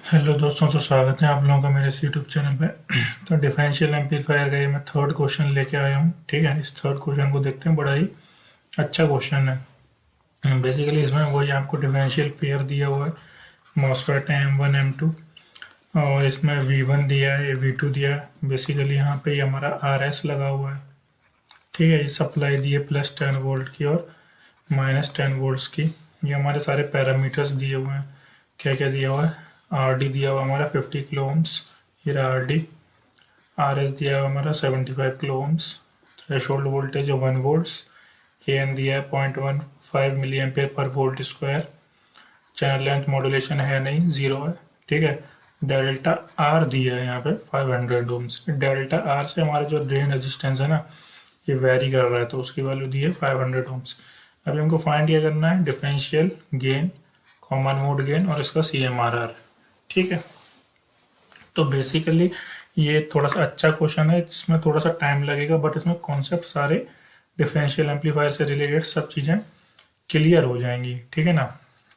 Hello दोस्तों, तो स्वागत है आप लोगों का मेरे इस यूट्यूब चैनल पे। तो डिफरेंशियल एम्पलीफायर का ये मैं थर्ड क्वेश्चन लेके आया हूँ। ठीक है, इस थर्ड क्वेश्चन को देखते हैं। बड़ा ही अच्छा क्वेश्चन है। बेसिकली इसमें वही आपको डिफरेंशियल पेयर दिया हुआ है, मॉसफेट है M1 M2, और इसमें V1 दिया है, V2 दिया है। बेसिकली यहाँ पे ये हमारा RS लगा हुआ है। ठीक है, ये सप्लाई दी है +10 वोल्ट की और -10 वोल्ट्स की। ये हमारे सारे पैरामीटर्स दिए हुए हैं। क्या क्या दिया हुआ है? RD दिया हुआ हमारा 50 किलो ओम्स, ये रहा RD। RS दिया हुआ हमारा 75 किलो ओम्स। थ्रेशोल्ड वोल्टेज है 1 वोल्ट्स। KN दिया है 0.15 mA/V²। चैनल लेंथ मॉड्यूलेशन है नहीं, ज़ीरो है। ठीक है। डेल्टा आर दिया है यहाँ पे 500 ओम्स। डेल्टा आर से हमारा जो ड्रेन रेजिस्टेंस है ना, ये वेरी कर रहा है, तो उसकी वैल्यू दी है 500 ओम्स। अभी हमको फाइंड ये करना है differential gain, common mode gain और इसका CMRR। ठीक है। तो बेसिकली ये थोड़ा सा अच्छा क्वेश्चन है, इसमें थोड़ा सा टाइम लगेगा, बट इसमें कॉन्सेप्ट सारे डिफरेंशियल एम्पलीफायर से रिलेटेड सब चीज़ें क्लियर हो जाएंगी। ठीक है ना।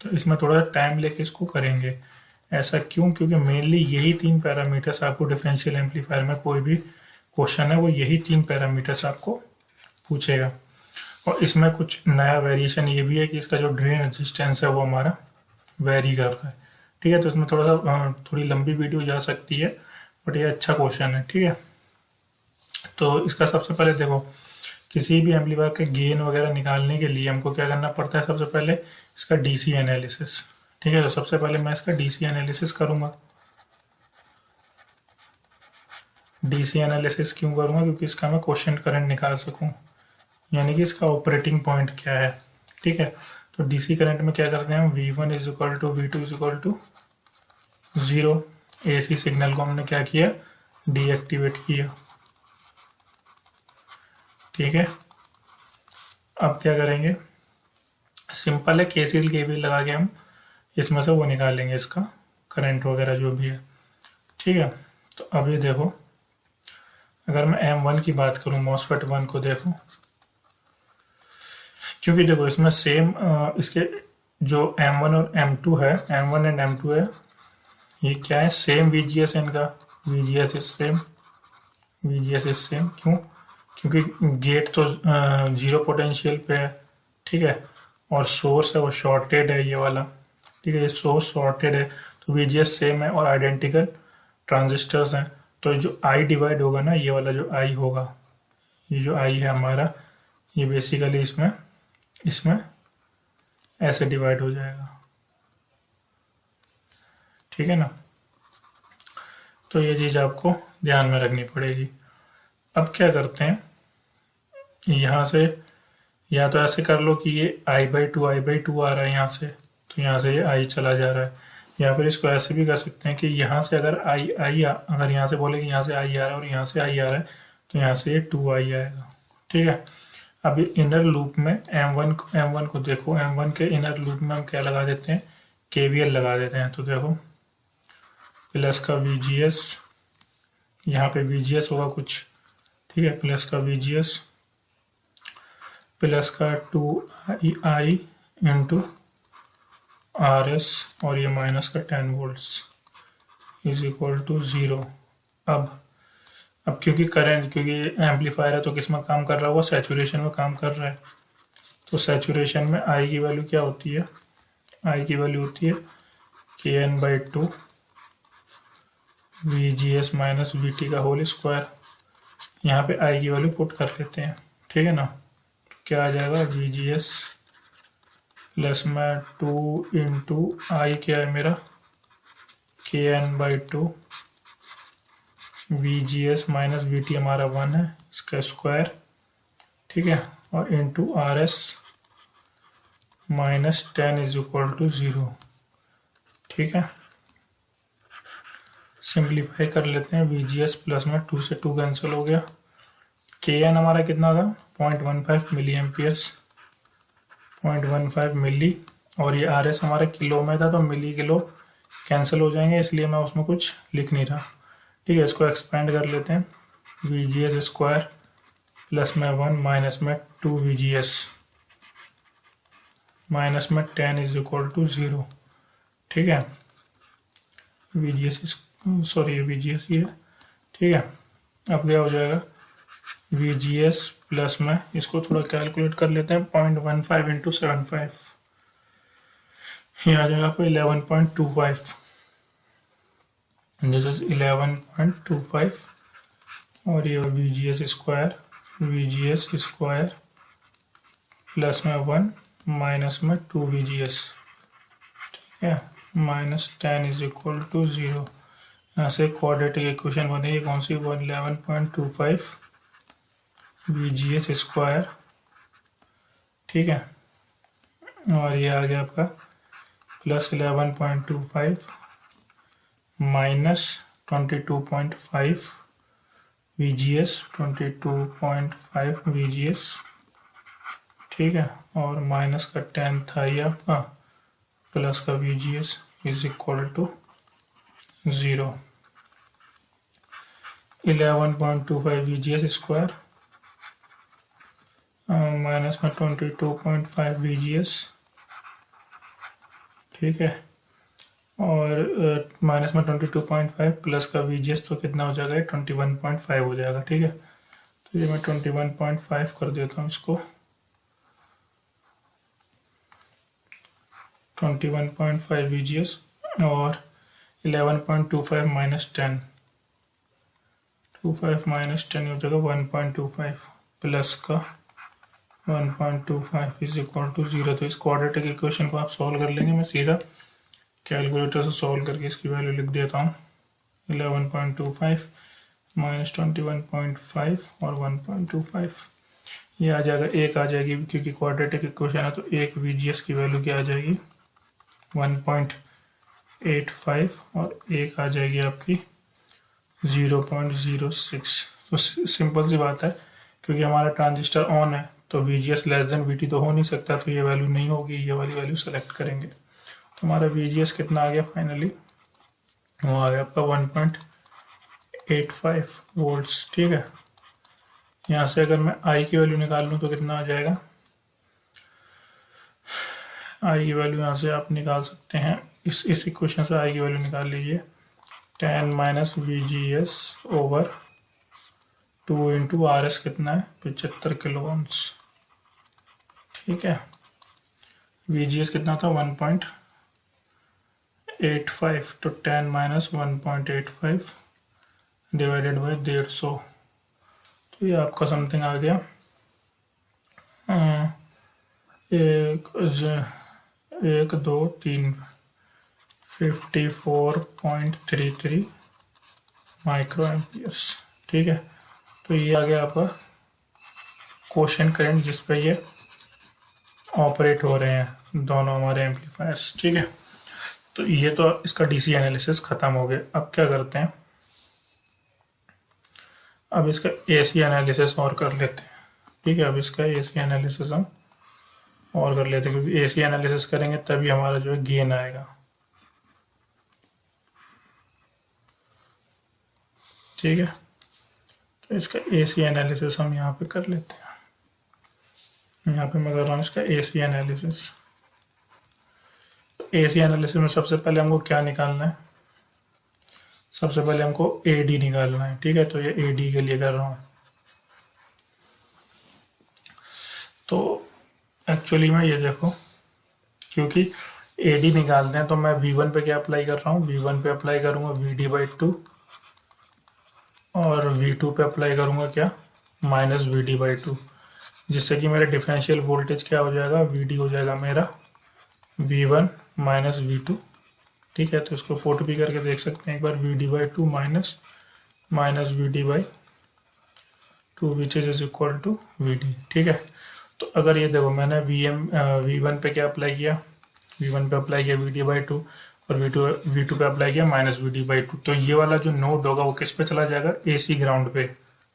तो इसमें थोड़ा सा टाइम लेके इसको करेंगे। ऐसा क्यों? क्योंकि मेनली यही तीन पैरामीटर्स आपको डिफरेंशियल एम्पलीफायर में कोई भी क्वेश्चन है वो यही तीन पैरामीटर्स आपको पूछेगा। और इसमें कुछ नया वेरिएशन ये भी है कि इसका जो ड्रेन रेजिस्टेंस है वो हमारा वेरी कर रहा है। ठीक है। तो इसमें थोड़ा सा थोड़ी लंबी वीडियो जा सकती है, बट ये अच्छा क्वेश्चन है। ठीक है। तो इसका सबसे पहले देखो, किसी भी एम्पलीफायर के गेन वगैरह निकालने के लिए हमको क्या करना पड़ता है? सबसे पहले इसका डीसी एनालिसिस। ठीक है। तो सबसे पहले मैं इसका डीसी एनालिसिस करूँगा। डीसी एनालिसिस क्यों करूँगा? क्योंकि इसका मैं क्वेश्चन करंट निकाल सकूँ, यानी कि इसका ऑपरेटिंग पॉइंट क्या है। ठीक है। तो डीसी करंट में क्या करते हैं हम? V1 is equal to V2 is equal to 0। AC signal को हमने क्या किया? डीएक्टिवेट किया। ठीक है। अब क्या करेंगे? सिंपल है, KCL KVL लगा के हम इसमें से वो निकालेंगे, इसका करंट वगैरह जो भी है। ठीक है। तो अब ये देखो, अगर मैं M1 की बात करूँ, मॉसफेट 1 को देखो, क्योंकि देखो इसमें सेम इसके जो M1 और M2 है, M1 एंड M2 है, ये क्या है? सेम VGS है इनका। VGS is same, VGS is same. क्यों? क्योंकि गेट तो जीरो पोटेंशियल पे है। ठीक है। और सोर्स है वो शॉर्टेड है, ये वाला। ठीक है, ये सोर्स शॉर्टेड है, तो VGS सेम है और आइडेंटिकल ट्रांजिस्टर्स हैं। तो जो I डिवाइड होगा ना, ये वाला जो I होगा, ये जो I है हमारा, ये बेसिकली इसमें इसमें ऐसे डिवाइड हो जाएगा। ठीक है ना। तो ये चीज़ आपको ध्यान में रखनी पड़ेगी। अब क्या करते हैं, यहाँ से या तो ऐसे कर लो कि ये I/2 आ रहा है यहाँ से, तो यहाँ से ये I चला जा रहा है। या फिर इसको ऐसे भी कर सकते हैं कि यहाँ से अगर अगर यहाँ से बोले कि यहाँ से I आ रहा है और यहाँ से I आ रहा है, तो यहाँ से ये 2I आएगा। ठीक है। अभी इनर लूप में M1 को देखो, M1 के इनर लूप में हम क्या लगा देते हैं? KVL लगा देते हैं। तो देखो, प्लस का VGS, यहाँ पे VGS होगा कुछ। ठीक है, प्लस का VGS, प्लस का 2I इंटू RS, और ये माइनस का 10 वोल्ट्स इज इक्वल टू 0। अब क्योंकि करंट, क्योंकि एम्पलीफायर है, तो किस में काम कर रहा है? वो सैचुरेशन में काम कर रहा है। तो सैचुरेशन में I की वैल्यू क्या होती है? I की वैल्यू होती है KN/2 VGS माइनस VT का होल स्क्वायर। यहाँ पे I की वैल्यू पुट कर लेते हैं। ठीक है ना। तो क्या आ जाएगा? VGS प्लस में 2 इंटू I क्या है मेरा? KN/2 VGS माइनस VT हमारा 1 है, इसका स्क्वायर। ठीक है। और into RS minus 10 is equal to 0। ठीक है। सिंप्लीफाई कर लेते हैं। VGS प्लस में 2 से 2 कैंसिल हो गया। KN हमारा कितना था? 0.15 मिली एम्पियर्स, 0.15 मिली। और ये RS हमारे किलो में था, तो मिली किलो कैंसिल हो जाएंगे, इसलिए मैं उसमें कुछ लिख नहीं रहा। ठीक है। इसको एक्सपेंड कर लेते हैं। VGS स्क्वायर प्लस में 1 माइनस में 2 VGS माइनस में 10 इज इक्वल टू 0। ठीक है। VGS, सॉरी ये VGS ही है, ठीक है। अब क्या हो जाएगा, VGS प्लस में इसको थोड़ा कैलकुलेट कर लेते हैं, 0.15 इंटू 75, ये आ जाएगा आपको 11.25, दिस इज 11.25, और ये VGS square, VGS square plus में 1 माइनस में 2 VGS, ठीक है, -10 इज इक्वल टू 0। यहाँ से क्वाड्रेटिक इक्वेशन बनेगी कौन सी, 11.25 VGS स्क्वायर, ठीक है, और ये आ गया आपका प्लस 11.25 माइनस 22.5 VGS, 22.5 VGS, ठीक है, और माइनस का 10 था ये आपका, प्लस का VGS is equal to 0। 11.25 VGS square minus में 22.5 VGS, ठीक है, और माइनस में 22.5 प्लस का VGS तो कितना हो जाएगा, 21.5 हो जाएगा, ठीक है। तो ये मैं 21.5 कर देता हूँ इसको, 21.5 VGS और 11.25 माइनस 10, 25 माइनस 10 हो जाएगा 1.25 प्लस का 1.25 इज इक्वल टू 0। तो इस क्वाड्रेटिक इक्वेशन को आप सॉल्व कर लेंगे, मैं सीधा कैलकुलेटर से सॉल्व करके इसकी वैल्यू लिख देता हूँ, 11.25 माइनस 21.5 और 1.25, ये आ जाएगा, एक आ जाएगी क्योंकि क्वाड्रेटिक इक्वेशन है, तो एक VGS की वैल्यू क्या आ जाएगी, 1.85, और एक आ जाएगी आपकी 0.06। तो सिंपल सी बात है, क्योंकि हमारा ट्रांजिस्टर ऑन है तो VGS लेस देन VT तो हो नहीं सकता, तो ये वैल्यू नहीं होगी, ये वाली वैल्यू सेलेक्ट करेंगे। तो हमारा VGS कितना आ गया फाइनली, वो आ गया आपका 1.85 वोल्ट्स, ठीक है। यहाँ से अगर मैं I की वैल्यू निकाल लूँ तो कितना आ जाएगा, I की वैल्यू यहाँ से आप निकाल सकते हैं, इस इक्वेशन से I की वैल्यू निकाल लीजिए, 10 minus VGS over 2 into RS कितना है, 75 किलो ओम्स, ठीक है। VGS कितना था, 1.85, तो 10 माइनस 1.85 डिवाइडेड बाई 150, तो ये आपका समथिंग आ गया एक 2 3 54.33 माइक्रो एम्पियर्स, ठीक है। तो ये आ गया आपका क्वोशंट करंट जिस पे ये ऑपरेट हो रहे हैं दोनों हमारे एम्पलीफायर्स, ठीक है। तो ये तो इसका DC एनालिसिस खत्म हो गया। अब क्या करते हैं, अब इसका AC एनालिसिस और कर लेते हैं, ठीक है। अब इसका AC एनालिसिस हम और कर लेते हैं, क्योंकि AC एनालिसिस करेंगे तभी हमारा जो है गेन आएगा, ठीक है। तो इसका AC एनालिसिस हम यहाँ पे कर लेते हैं, यहाँ पे मैं कर रहा हूँ इसका AC एनालिसिस। तो AC एनालिसिस में सबसे पहले हमको क्या निकालना है, सबसे पहले हमको AD निकालना है, ठीक है। तो ये AD के लिए कर रहा हूँ। तो एक्चुअली में ये देखो, क्योंकि AD निकालते हैं तो मैं V1 पे क्या अप्लाई कर रहा हूँ, V1 पे अप्लाई करूँगा VD/2, और V2 पे अप्लाई करूँगा क्या, माइनस VD/2, जिससे कि मेरा डिफरेंशियल वोल्टेज क्या हो जाएगा, VD हो जाएगा मेरा V1 माइनस V2, ठीक है। तो इसको पुट भी करके देख सकते हैं एक बार, VD/2 minus VD/2 which is equal to VD, ठीक है। तो अगर ये देखो मैंने V1 पे क्या अप्लाई किया, V1 पे अप्लाई किया VD/2, और V2 पे अप्लाई किया माइनस VD/2, तो ये वाला जो नोड होगा वो किस पे चला जाएगा, AC ग्राउंड पे,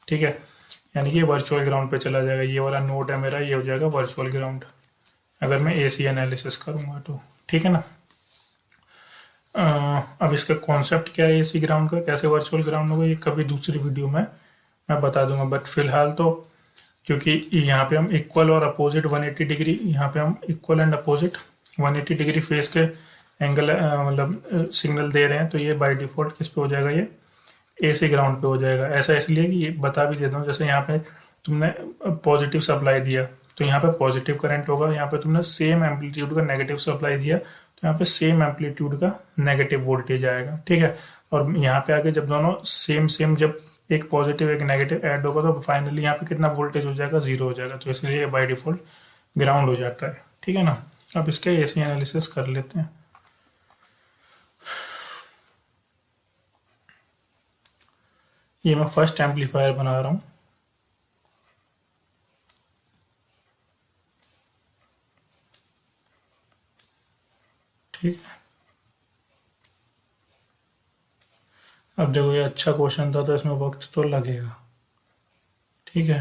ठीक है, यानी कि वर्चुअल ग्राउंड पे चला जाएगा। ये वाला नोड है मेरा, ये हो जाएगा वर्चुअल ग्राउंड, अगर मैं AC एनालिसिस करूँगा तो, ठीक है ना। अब इसका कॉन्सेप्ट क्या है AC ग्राउंड का, कैसे वर्चुअल ग्राउंड होगा, ये कभी दूसरी वीडियो में मैं बता दूंगा। बट फिलहाल तो क्योंकि यहाँ पे हम इक्वल और अपोजिट 180 डिग्री, यहाँ पे हम equal and opposite 180 degree face के एंगल मतलब सिग्नल दे रहे हैं, तो ये बाय डिफ़ॉल्ट किस पे हो जाएगा, ये एसी ग्राउंड पे हो जाएगा। ऐसा इसलिए कि ये बता भी देता हूँ, जैसे यहाँ पे तुमने पॉजिटिव सप्लाई दिया तो यहाँ पे पॉजिटिव करंट होगा, यहाँ पे तुमने सेम एम्पलीट्यूड का नेगेटिव सप्लाई दिया तो यहाँ पे सेम एम्पलीट्यूड का नेगेटिव वोल्टेज आएगा, ठीक है। और यहाँ पे आके जब दोनों सेम सेम, जब एक पॉजिटिव एक नेगेटिव ऐड होगा तो फाइनली यहाँ पे कितना वोल्टेज हो जाएगा, जीरो हो जाएगा, तो इसलिए बाई डिफॉल्ट ग्राउंड हो जाता है, ठीक है ना। अब इसका एसी एनालिसिस कर लेते हैं। ये मैं फर्स्ट एम्पलीफायर बना रहा हूँ, ठीक है। अब देखो ये अच्छा क्वेश्चन था तो इसमें वक्त तो लगेगा, ठीक है।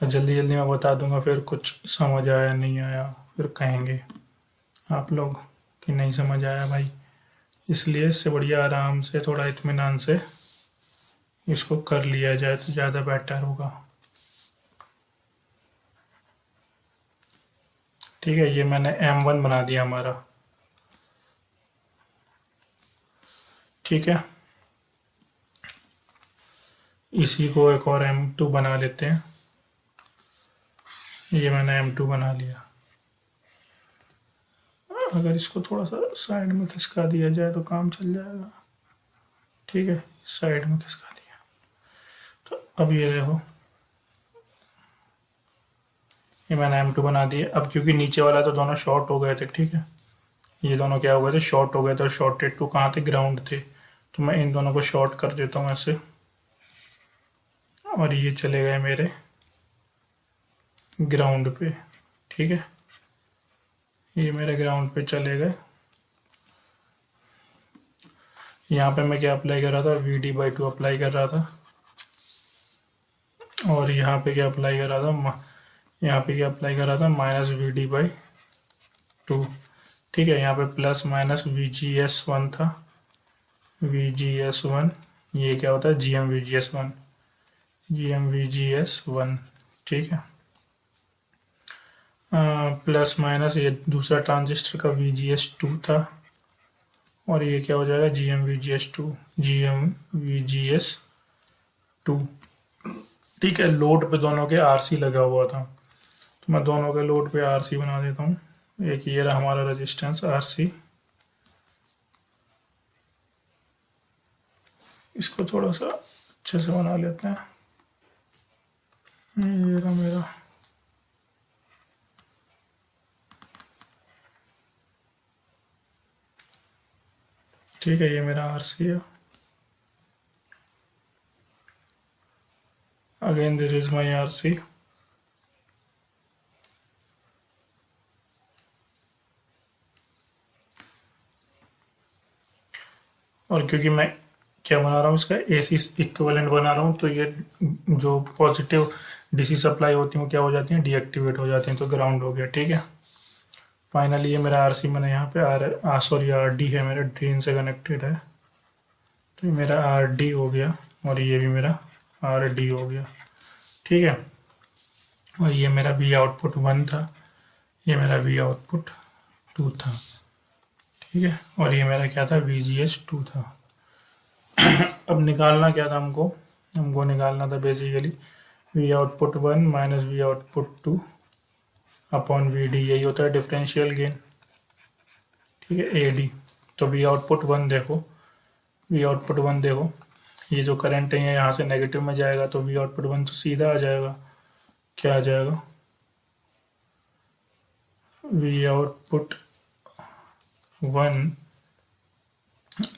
और जल्दी जल्दी मैं बता दूंगा, फिर कुछ समझ आया नहीं आया फिर कहेंगे आप लोग कि नहीं समझ आया भाई। इसलिए इससे बढ़िया आराम से थोड़ा इत्मीनान से इसको कर लिया जाए तो ज़्यादा बेटर होगा, ठीक है। ये मैंने M1 बना दिया हमारा, ठीक है। इसी को एक और M2 बना लेते हैं। ये मैंने M2 बना लिया। अगर इसको थोड़ा सा साइड में खिसका दिया जाए तो काम चल जाएगा, ठीक है। साइड में खिसका दिया तो अब ये देखो, ये मैंने M2 बना दिया। अब क्योंकि नीचे वाला तो दोनों शॉर्ट हो गए थे, ठीक है, ये दोनों क्या हो गए थे, शॉर्ट हो गए थे। शॉर्टेड टू कहाँ थे, ग्राउंड थे, तो मैं इन दोनों को शॉर्ट कर देता हूँ ऐसे, और ये चले गए मेरे ग्राउंड पे, ठीक है। ये मेरे ग्राउंड पे चले गए। यहाँ पे मैं क्या अप्लाई कर रहा था, VD/2 अप्लाई कर रहा था, और यहाँ पे क्या अप्लाई कर रहा था, यहाँ पे क्या अप्लाई कर रहा था, -VD/2, ठीक है। यहाँ पे प्लस माइनस VGS1 था, VGS1, ये क्या होता है, GM-VGS1, GM-VGS1, ठीक है। प्लस माइनस ये दूसरा ट्रांजिस्टर का VGS2 था, और ये क्या हो जाएगा, GM-VGS2, GM-VGS2, ठीक है। लोड पे दोनों के RC लगा हुआ था, तो मैं दोनों के लोड पे RC बना देता हूँ। एक ये रहा हमारा रेजिस्टेंस RC, इसको थोड़ा सा अच्छे से बना लेते हैं। ये रहा मेरा, ठीक है, ये मेरा RC है। Again this is my RC, और क्योंकि मैं क्या बना रहा हूँ, इसका AC इक्विवेलेंट बना रहा हूँ, तो ये जो पॉजिटिव DC सप्लाई होती है वो क्या हो जाती है, डीएक्टिवेट हो जाती हैं, तो ग्राउंड हो गया, ठीक है। फाइनली ये मेरा RC मैंने यहाँ पे सॉरी RD है, मेरा ड्रेन से कनेक्टेड है, तो ये मेरा RD हो गया, और ये भी मेरा RD हो गया, ठीक है। और ये मेरा V आउटपुट 1 था, ये मेरा V आउटपुट 2 था, ठीक है। और ये मेरा क्या था, VGS2 था। अब निकालना क्या था हमको, हमको निकालना था basically V output 1 minus V output 2 upon VD, यही होता है डिफरेंशियल गेन, ठीक है, AD। तो V आउटपुट 1 देखो, V आउटपुट 1 देखो, ये जो करंट है यहाँ से नेगेटिव में जाएगा, तो V आउटपुट 1 तो सीधा आ जाएगा, क्या आ जाएगा, V output 1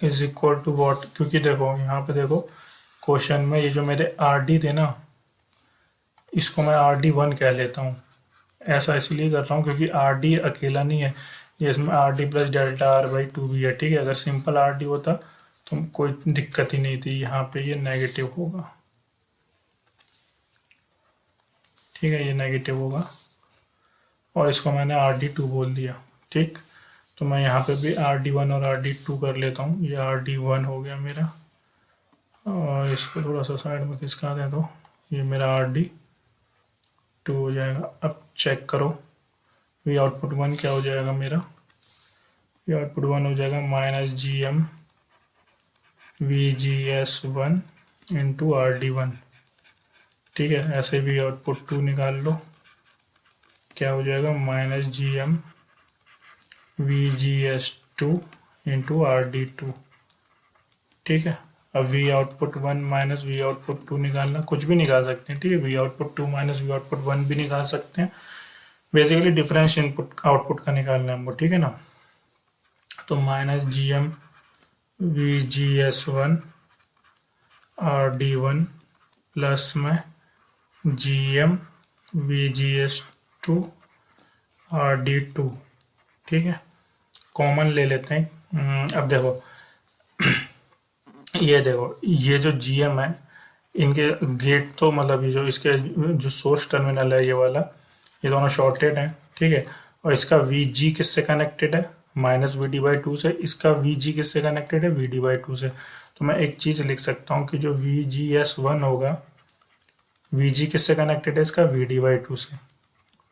is equal to what, क्योंकि देखो यहाँ पे देखो क्वेश्चन में ये जो मेरे RD थे ना, इसको मैं RD1 कह लेता हूँ। ऐसा इसलिए कर रहा हूँ क्योंकि RD अकेला नहीं है, ये इसमें RD प्लस डेल्टा R/2 भी है, ठीक है। अगर सिंपल RD होता तो कोई दिक्कत ही नहीं थी, यहाँ पे ये नेगेटिव होगा, ठीक है, ये नेगेटिव होगा, और इसको मैंने RD2 बोल दिया, ठीक। तो मैं यहाँ पे भी RD1 और RD2 कर लेता हूँ, ये RD1 हो गया मेरा, और इसको थोड़ा सा साइड में खिसका दें तो ये मेरा RD2 हो जाएगा। अब चेक करो V आउटपुट 1 क्या हो जाएगा मेरा, ये आउटपुट 1 हो जाएगा minus G M V G S one into R D one. ठीक है, ऐसे भी आउटपुट 2 निकाल लो, क्या हो जाएगा minus G M V G S two into R D two. ठीक है, अब V output 1 minus V output 2 निकालना, कुछ भी निकाल सकते हैं। ठीक है, V output 2 minus V output 1 भी निकाल सकते हैं। बेसिकली डिफरेंस इनपुट आउटपुट का निकालना है हमको। ठीक है ना, तो minus G M V G S one R D one plus में G M V G S two R D two. ठीक है, कॉमन ले लेते हैं। अब देखो ये देखो, ये जो जी एम है, इनके गेट तो मतलब ये जो इसके जो सोर्स टर्मिनल है ये वाला, ये दोनों शॉर्टेड हैं। ठीक है, और इसका वी जी किससे कनेक्टेड है, minus V D by two से। इसका वी जी किससे कनेक्टेड है, वी डी बाई टू से। तो मैं एक चीज़ लिख सकता हूँ कि जो वी जी एस वन होगा, वी जी किससे कनेक्टेड है, इसका वी डी बाई टू से।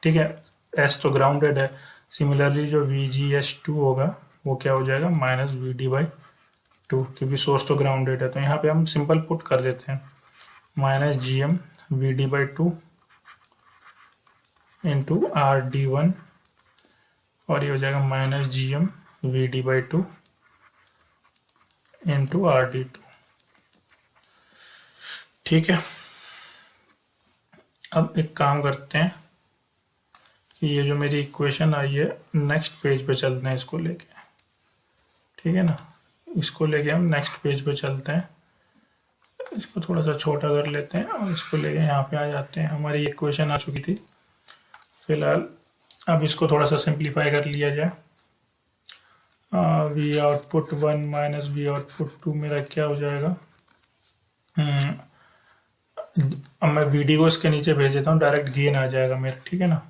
ठीक है, एस तो ग्राउंडेड है। सिमिलरली जो वी जी एस टू होगा वो क्या हो जाएगा, minus V D by two, क्योंकि सोर्स तो ग्राउंडेड है। तो यहाँ पे हम सिंपल पुट कर देते हैं minus G M V D by two into R D one, और ये हो जाएगा minus G M V D by two into R D two. ठीक है, अब एक काम करते हैं कि ये जो मेरी इक्वेशन आई है, नेक्स्ट पेज पे चलते हैं इसको लेके। ठीक है ना, इसको लेके हम नेक्स्ट पेज पे चलते हैं। इसको थोड़ा सा छोटा कर लेते हैं और इसको लेके यहाँ पे आ जाते हैं। हमारी इक्वेशन आ चुकी थी फिलहाल। अब इसको थोड़ा सा सिंप्लीफाई कर लिया जाए। V output one minus V output two मेरा क्या हो जाएगा। अब मैं वीडी को इसके नीचे भेज देता हूँ, डायरेक्ट गेन आ जाएगा मेरा। ठीक है ना,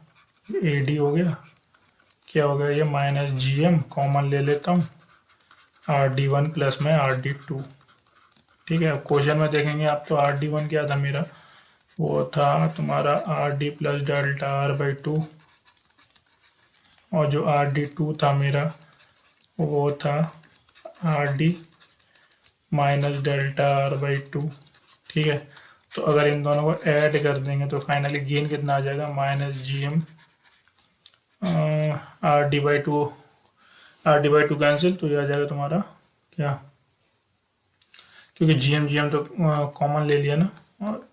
ए डी हो गया, क्या हो गया ये माइनस जी एम, कॉमन ले लेता हूँ, आर डी वन प्लस में आर डी टू। ठीक है, अब क्वेश्चन में देखेंगे आप तो आर डी वन क्या था मेरा, वो था तुम्हारा R D plus delta R by two, और जो आर डी टू था मेरा वो था R D minus delta R by two. ठीक है, तो अगर इन दोनों को ऐड कर देंगे तो फाइनली गेन कितना आ जाएगा, minus G M R D by two, R D by two cancel, तो ये आ जाएगा तुम्हारा क्या, क्योंकि जी एम तो कॉमन ले लिया ना,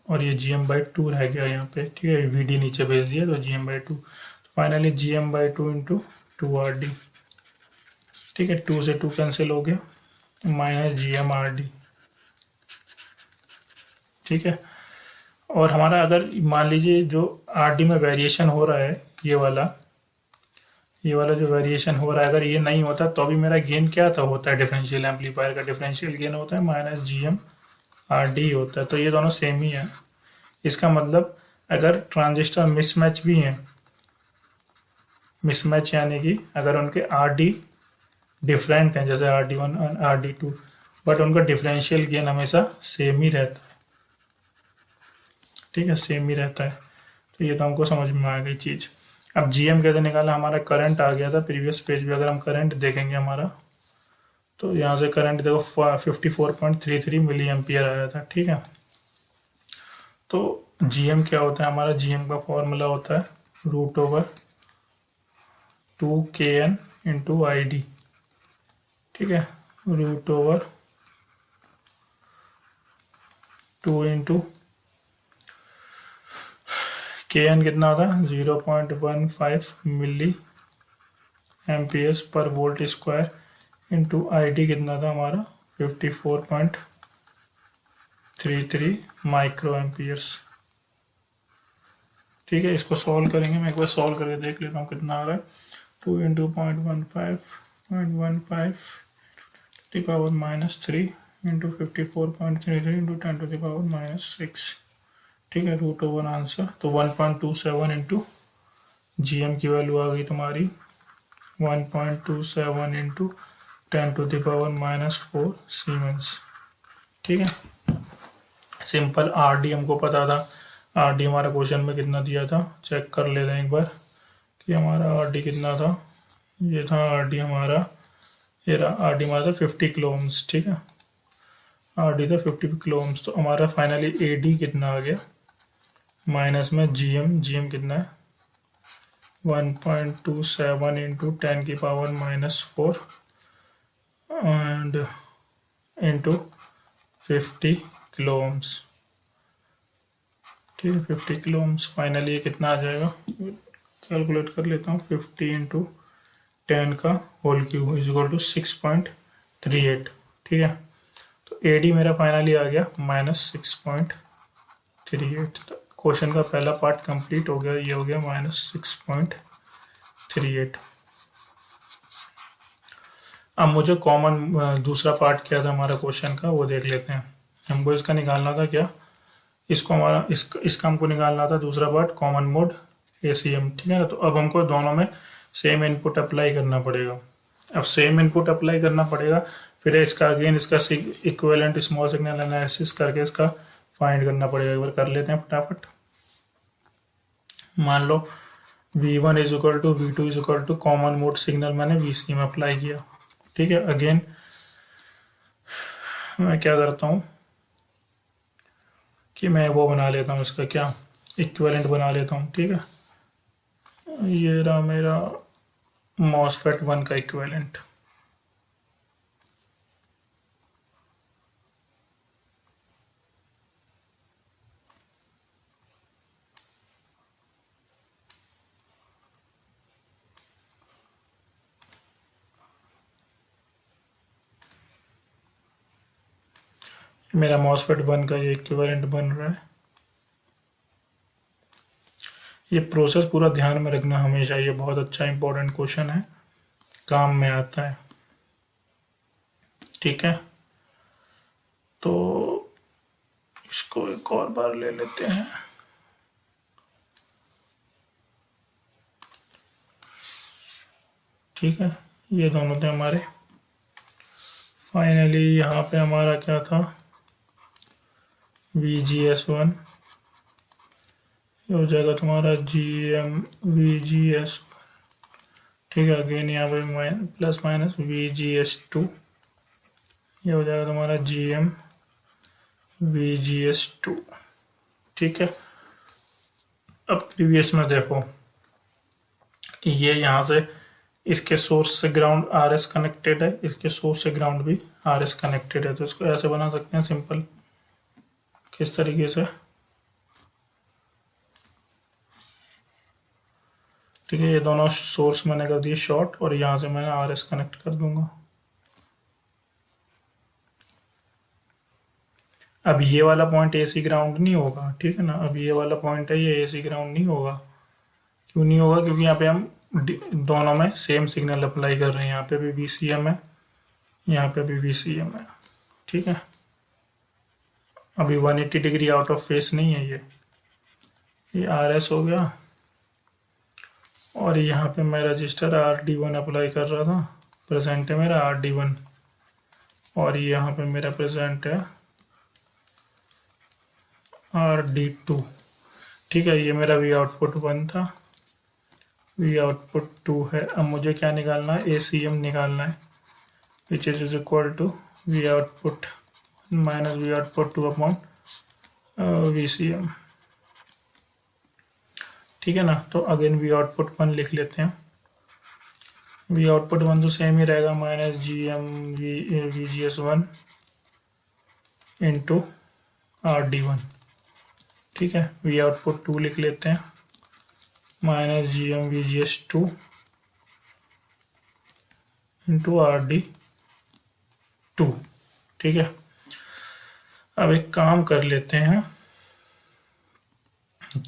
और ये जी एम बाई टू रह गया यहाँ पे। ठीक है, वी डी नीचे भेज दिया तो जी एम बाई टू, तो finally G M by two into two R D. ठीक है, टू से टू कैंसिल हो गया, minus G M R D. ठीक है, और हमारा अगर मान लीजिए जो आर डी में वेरिएशन हो रहा है, ये वाला जो वेरिएशन हो रहा है, अगर ये नहीं होता तो भी मेरा गेन क्या था, होता है डिफरेंशियल एम्पलीफायर का डिफरेंशियल गेन होता है minus G M R D होता है। तो ये दोनों सेम ही है। इसका मतलब अगर ट्रांजिस्टर मिसमैच भी हैं, मिसमैच यानी कि अगर उनके आर डी डिफरेंट हैं, जैसे आर डी वन और आर डी टू, बट उनका डिफरेंशियल गेन हमेशा सेम ही रहता है। ठीक है, सेम ही रहता है। तो ये तो हमको समझ में आ गई चीज़। अब जीएम कैसे निकाला, हमारा करंट आ गया था प्रीवियस पेज पे। अगर हम करंट देखेंगे हमारा, तो यहाँ से करंट देखो 54.33 मिली एम्पियर आया था। ठीक है, तो जीएम क्या होता है हमारा, जीएम का फॉर्मूला होता है root over 2kn into I D. ठीक है, root over 2 into K N कितना था 0.15 मिली एम्पियर्स पर volt square into I D कितना था हमारा 54.33 माइक्रो एम्पियर्स। ठीक है, इसको सॉल्व करेंगे। मैं एक बार सॉल्व करके देख लेता हूँ कितना आ रहा है। 2 into 0.15 to power -3 into 54.33 into 10 to power -6। ठीक है, रूट ओवर आंसर तो 1.27 इंटू जी एम की वैल्यू आ गई तुम्हारी 1.27 into 10 to the power -4 siemens. ठीक है, सिंपल। आर डी हमको पता था, आर डी हमारा क्वेश्चन में कितना दिया था, चेक कर लेते हैं एक बार कि हमारा आर डी कितना था। ये था आर डी हमारा ये रहा आर डी हमारा 50 किलो ओम्स, ठीक है, आर डी था 50 किलो ओम्स। तो हमारा फाइनली ए डी कितना आ गया, माइनस में जी एम कितना है 1.27 into 10⁻⁻⁴ and into 50 kilo ohms, ठीक है, 50 किलो ओम्स। फाइनली ये कितना आ जाएगा, कैलकुलेट कर लेता हूँ, 50 इंटू 10 का whole cube is equal to 6.38, ठीक है। तो ए डी मेरा फाइनली आ गया -6.38। तो क्वेश्चन का पहला पार्ट कंप्लीट हो गया, ये हो गया -6.38। अब मुझे कॉमन दूसरा पार्ट क्या था हमारा क्वेश्चन का, वो देख लेते हैं। हमको इसका निकालना था क्या, इसको हमारा इसका हमको निकालना था दूसरा पार्ट, कॉमन मोड एसीएम, ठीक है ना। तो अब हमको दोनों में सेम इनपुट अप्लाई करना पड़ेगा। अब सेम इनपुट अप्लाई करना पड़ेगा, फिर इसका अगेन इसका इक्विवेलेंट स्मॉल सिग्नल एनालिसिस करके इसका फाइंड करना पड़ेगा। एक बार कर लेते हैं फटाफट। मान लो V1 is equal to V2 is equal to common mode signal मैंने VC में अप्लाई किया, ठीक है। अगेन मैं क्या करता हूँ कि मैं वो बना लेता हूँ, इसका क्या इक्विवेलेंट बना लेता हूँ, ठीक है। ये रहा मेरा मॉसफेट 1 का इक्विवेलेंट। मेरा मॉसफेट 1 का ये इक्विवेलेंट बन रहा है। ये प्रोसेस पूरा ध्यान में रखना हमेशा, ये बहुत अच्छा इंपॉर्टेंट क्वेश्चन है, काम में आता है, ठीक है। तो इसको एक और बार ले लेते हैं। ठीक है, ये दोनों थे हमारे। फाइनली यहाँ पे हमारा क्या था, VGS1 ये हो जाएगा तुम्हारा GM VGS, ठीक है। अगेन यहाँ पे प्लस माइनस VGS2 ये हो जाएगा तुम्हारा GM VGS2, ठीक है। अब प्रीवियस में देखो, ये यहाँ से इसके सोर्स से ग्राउंड RS कनेक्टेड है, इसके सोर्स से ग्राउंड भी RS कनेक्टेड है। तो इसको ऐसे बना सकते हैं सिंपल, किस तरीके से, ठीक है। ये दोनों सोर्स मैंने कर दिए शॉर्ट और यहाँ से मैं RS कनेक्ट कर दूंगा। अब ये वाला पॉइंट AC ग्राउंड नहीं होगा, ठीक है ना। अब ये वाला पॉइंट है, ये AC ग्राउंड नहीं होगा। क्यों नहीं होगा, क्योंकि यहाँ पे हम दोनों में सेम सिग्नल अप्लाई कर रहे हैं। यहाँ पे भी VCM है, यहाँ पे भी VCM है, ठीक है। अभी 180 डिग्री आउट ऑफ फेस नहीं है ये RS हो गया। और यहाँ पे मैं रजिस्टर RD1 अप्लाई कर रहा था, प्रेजेंट है मेरा RD1, और यहाँ पे मेरा प्रेजेंट है RD2, ठीक है। ये मेरा V आउटपुट 1 था, V आउटपुट 2 है। अब मुझे क्या निकालना है, ACM निकालना है, which is equal to V output minus V output 2 upon VCM, ठीक है ना। तो अगेन V आउटपुट 1 लिख लेते हैं। V आउटपुट 1 तो सेम ही रहेगा, minus GM VGS1 into RD1, ठीक है। V आउटपुट 2 लिख लेते हैं, minus GM VGS2 into RD2, ठीक है। अब एक काम कर लेते हैं,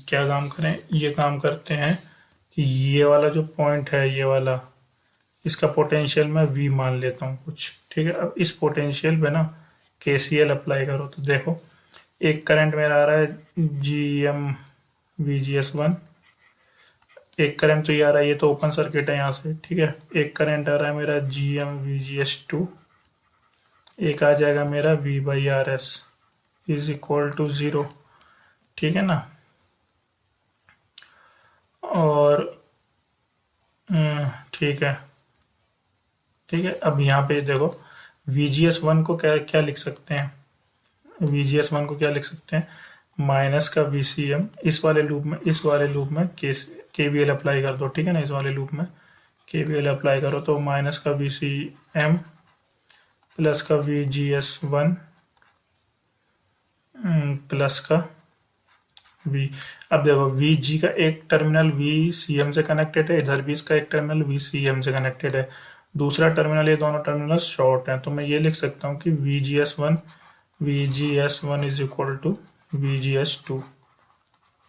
क्या काम करें, ये काम करते हैं कि ये वाला जो पॉइंट है, ये वाला, इसका पोटेंशियल मैं V मान लेता हूँ कुछ, ठीक है। अब इस पोटेंशियल पे ना KCL अप्लाई करो, तो देखो एक करंट मेरा आ रहा है GM VGS1, एक करंट तो ये आ रहा है, ये तो ओपन सर्किट है यहाँ से, ठीक है। एक करंट आ रहा है मेरा GM VGS2, एक आ जाएगा मेरा V/RS इज इक्वल टू 0, ठीक है ना। और ठीक है, ठीक है, अब यहाँ पे देखो VGS1 को क्या क्या लिख सकते हैं, VGS1 को क्या लिख सकते हैं, माइनस का VCM, इस वाले लूप में KVL अप्लाई कर दो, ठीक है ना, इस वाले लूप में KVL अप्लाई करो तो माइनस का VCM प्लस का VGS1 प्लस का V। अब देखो VG का एक टर्मिनल VCM से कनेक्टेड है, इधर भी इसका एक टर्मिनल VCM से कनेक्टेड है, दूसरा टर्मिनल, ये दोनों टर्मिनल शॉर्ट हैं, तो मैं ये लिख सकता हूँ कि VGS1 is equal to VGS2।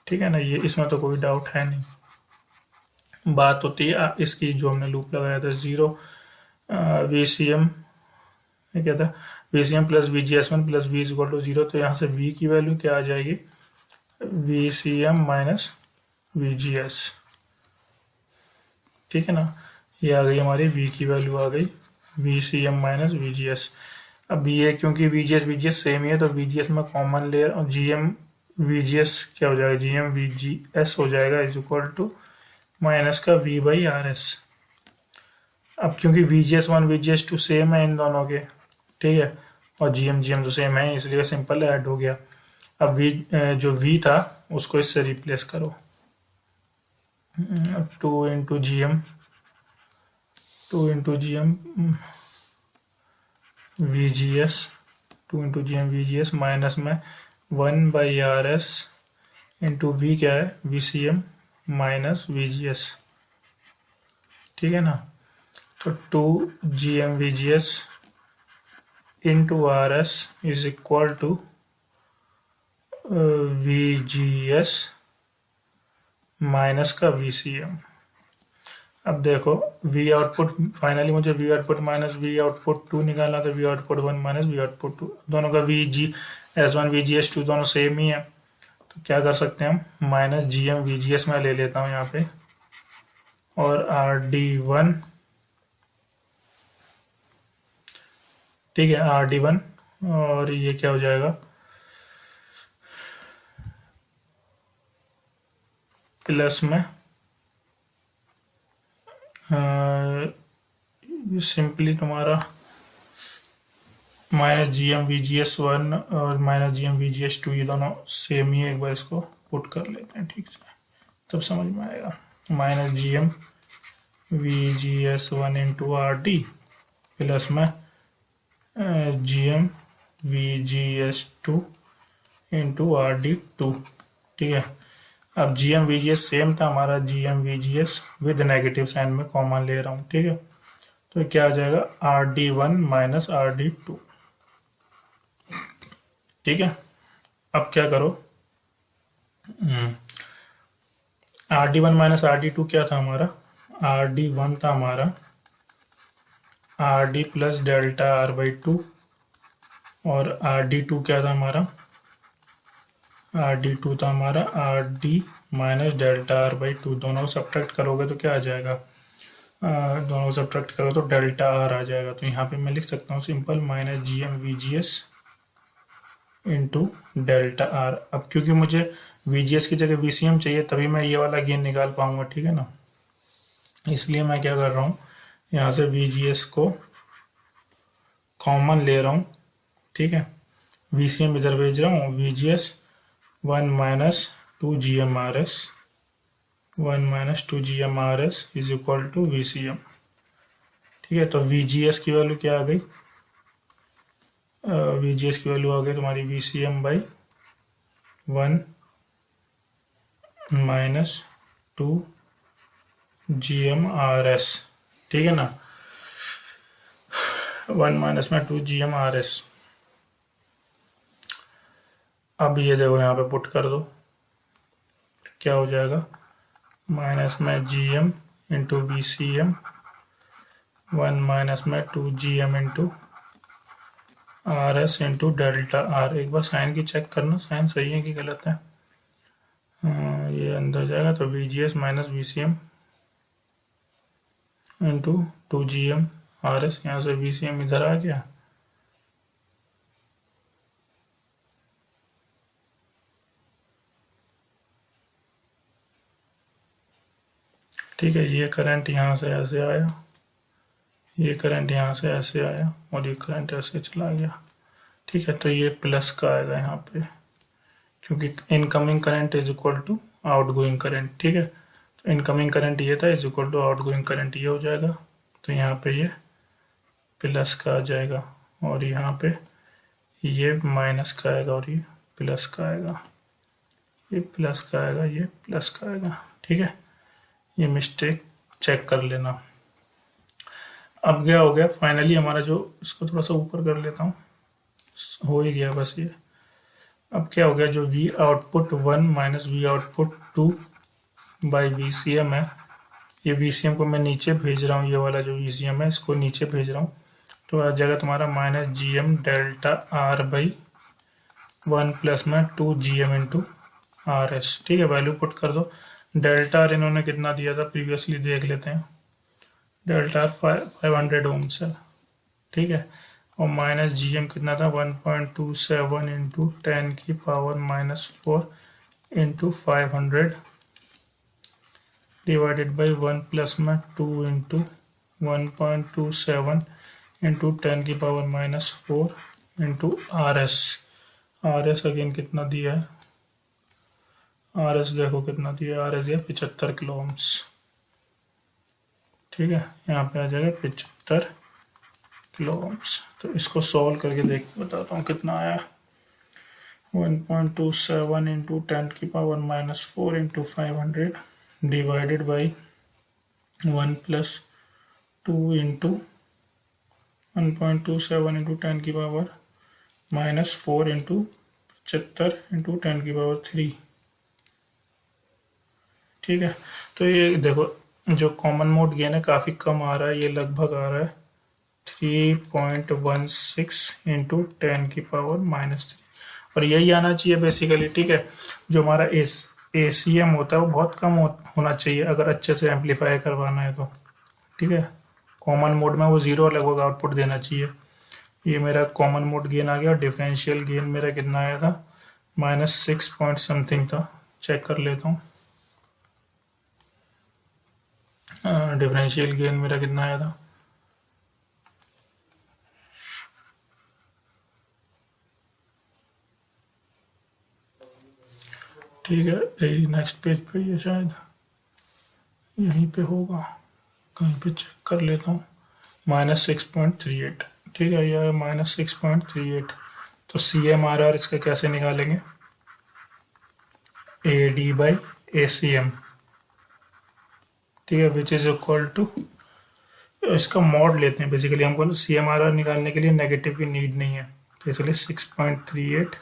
ठीक है ना, ये इसमें तो कोई डाउट है नहीं। बात होती है इसकी जो हमने लूप लगाया था, 0 VCM, ये क्या था, VCM plus VGS1 plus V is equal to 0, तो यहाँ से V की वैल्यू क्या आ जाएगी, VCM माइनस VGS। ठीक है ना, ये आ गई हमारी V की वैल्यू आ गई, VCM माइनस VGS। अब ये क्योंकि VGS सेम ही है तो VGS में कॉमन लेयर और GM VGS क्या हो जाएगा, GM VGS हो जाएगा इज इक्वल टू माइनस का V बाई RS। अब क्योंकि VGS1 VGS2 सेम है इन दोनों के, ठीक है, और GM तो सेम है, इसलिए सिंपल ऐड हो गया। अब जो V था उसको इससे रिप्लेस करो, 2 into G M VGS, 2 into G M VGS minus में 1 बाई RS इंटू V क्या है, VCM माइनस VGS। ठीक है ना, तो 2 GM VGS into RS is equal to VGS minus का VCM। अब देखो V आउटपुट, फाइनली मुझे V output minus V output 2 निकालना था, V output 1 minus V output 2, दोनों का VGS1 VGS2 दोनों सेम ही है, तो क्या कर सकते हैं हम, माइनस GM VGS में ले लेता हूँ यहाँ पे, और RD1, ठीक है, RD1, और ये क्या हो जाएगा, प्लस में सिंपली तुम्हारा माइनस GM VGS1 और माइनस GM VGS2 ये दोनों सेम ही है, एक बार इसको पुट कर लेते हैं ठीक से, तब समझ में आएगा। Minus GM VGS1 into RD plus में GM VGS2 इंटू RD2। ठीक है, अब GM VGS सेम था हमारा, GM VGS with negative sign में कॉमन ले रहा हूँ, ठीक है, तो क्या आ जाएगा, RD1 माइनस RD2। ठीक है, अब क्या करो, RD1 माइनस RD2 क्या था हमारा, RD1 था हमारा RD प्लस डेल्टा R/2, और RD2 क्या था हमारा, RD2 था हमारा RD माइनस डेल्टा R/2। दोनों को सब्ट्रैक्ट करोगे तो क्या आ जाएगा, दोनों को सब्ट्रैक्ट करो तो डेल्टा R आ जाएगा, तो यहाँ पे मैं लिख सकता हूँ simple minus GM VGS into delta R। अब क्योंकि मुझे VGS की जगह VCM चाहिए तभी मैं ये वाला गेन निकाल पाऊंगा, ठीक है ना, इसलिए मैं क्या कर रहा हूँ, यहाँ से VGS को कॉमन ले रहा हूँ, ठीक है, VCM इधर भेज रहा हूँ, VGS 1 minus 2 GMRS, 1 minus 2 GMRS is equal to VCM। ठीक है, तो VGS की वैल्यू क्या आ गई, VGS की वैल्यू आ गई तुम्हारी VCM बाई 1 माइनस 2 GMRS। ठीक है ना, 1 माइनस में 2 GMRS। अब ये देखो यहाँ पे पुट कर दो, क्या हो जाएगा, माइनस में GM इंटू VCM 1 माइनस में 2 GM into RS into delta R। एक बार साइन की चेक करना, साइन सही है कि गलत है, ये अंदर जाएगा तो VGS minus VCM into 2 GM RS, यहाँ से VCM इधर आ गया, ठीक है, ये करंट यहाँ से ऐसे आया, ये करंट यहाँ से ऐसे आया और ये करंट ऐसे चला गया, ठीक है। तो ये प्लस का आएगा यहाँ पे, क्योंकि incoming current is equal to outgoing current, ठीक है। तो इनकमिंग करंट ये था, is equal to outgoing current ये हो जाएगा। तो यहाँ पे ये प्लस का आ जाएगा और यहाँ पे ये माइनस का आएगा और ये प्लस का आएगा, ये प्लस का आएगा, ये प्लस का आएगा, ठीक है। ये मिस्टेक चेक कर लेना। अब क्या हो गया फाइनली हमारा जो, इसको थोड़ा सा ऊपर कर लेता हूँ, हो ही गया बस ये। अब क्या हो गया, जो V output 1 minus V output 2 by VCM है, ये VCM को मैं नीचे भेज रहा हूँ, ये वाला जो VCM है इसको नीचे भेज रहा हूँ। तो आ जाएगा तुम्हारा minus GM delta R by 1 plus में 2 GM इंटू RS, ठीक है। वैल्यू पुट कर दो। डेल्टा R इन्होंने कितना दिया था प्रीवियसली देख लेते हैं। डेल्टा R 500 ओम्स है, ठीक है। और माइनस GM कितना था 1.27 इंटू 10 की power minus 4 into 500 divided by 1 plus में 2 इंटू 1.27 इंटू 10 की power minus 4 into RS again कितना दिया है, RS देखो कितना दिया है, RS दिया 75 किलो ओम्स, ठीक है। यहाँ पे आ जाएगा 75 किलो ओम्स। तो इसको सॉल्व करके देख बताता हूँ कितना आया। 1.27 इंटू 10 की power minus 4 into 500 divided by 1 plus 2 into 1.27 into 10 की पावर माइनस 4 इंटू 75 इंटू 10 की पावर 3, ठीक है। तो ये देखो जो कॉमन मोड गेन है काफ़ी कम आ रहा है, ये लगभग आ रहा है 3.16 इंटू 10 की पावर माइनस 3, और यही आना चाहिए बेसिकली, ठीक है। जो हमारा ACM होता है वो बहुत कम होना चाहिए अगर अच्छे से एम्पलीफाई करवाना है तो, ठीक है। कॉमन मोड में वो 0 लगभग आउटपुट देना चाहिए। ये मेरा कॉमन मोड गेन आ गया। डिफरेंशियल गेन मेरा कितना आया था, माइनस 6 पॉइंट समथिंग था, चेक कर लेता हूँ। डिफरेंशियल गेन मेरा कितना आया था, ठीक है। यही नेक्स्ट पेज पे ये शायद यहीं पे होगा, कहीं पे चेक कर लेता हूँ। माइनस 6.38, ठीक है, यह माइनस 6.38। तो CMRR इसका कैसे निकालेंगे, AD बाई ACM, ठीक है, विच इज इक्वल टू, इसका मॉड लेते हैं बेसिकली। हमको CMRR निकालने के लिए नेगेटिव की नीड नहीं है, तो इसलिए 6.38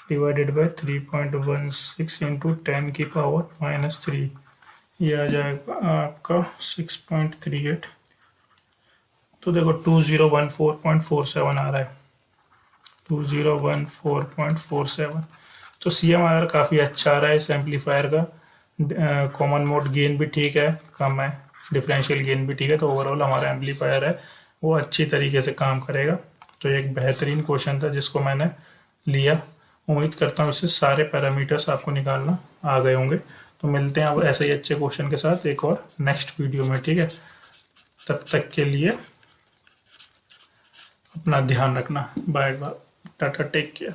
डिवाइडेड बाई 3.16 इंटू 10 की पावर माइनस 3, ये आ जाएगा आपका 6.38। तो देखो 2014.47 आ रहा है, 2014.47। तो CMRR काफ़ी अच्छा आ रहा है इस एम्पलीफायर का। कॉमन मोड गेन भी ठीक है, कम है, डिफरेंशियल गेन भी ठीक है। तो ओवरऑल हमारा एम्पलीफायर है वो अच्छी तरीके से काम करेगा। तो एक बेहतरीन क्वेश्चन था जिसको मैंने लिया। उम्मीद करता हूँ इससे सारे पैरामीटर्स आपको निकालना आ गए होंगे। तो मिलते हैं अब ऐसे ही अच्छे क्वेश्चन के साथ एक और नेक्स्ट वीडियो में, ठीक है। तब तक के लिए अपना ध्यान रखना, bye bye, tata, take care.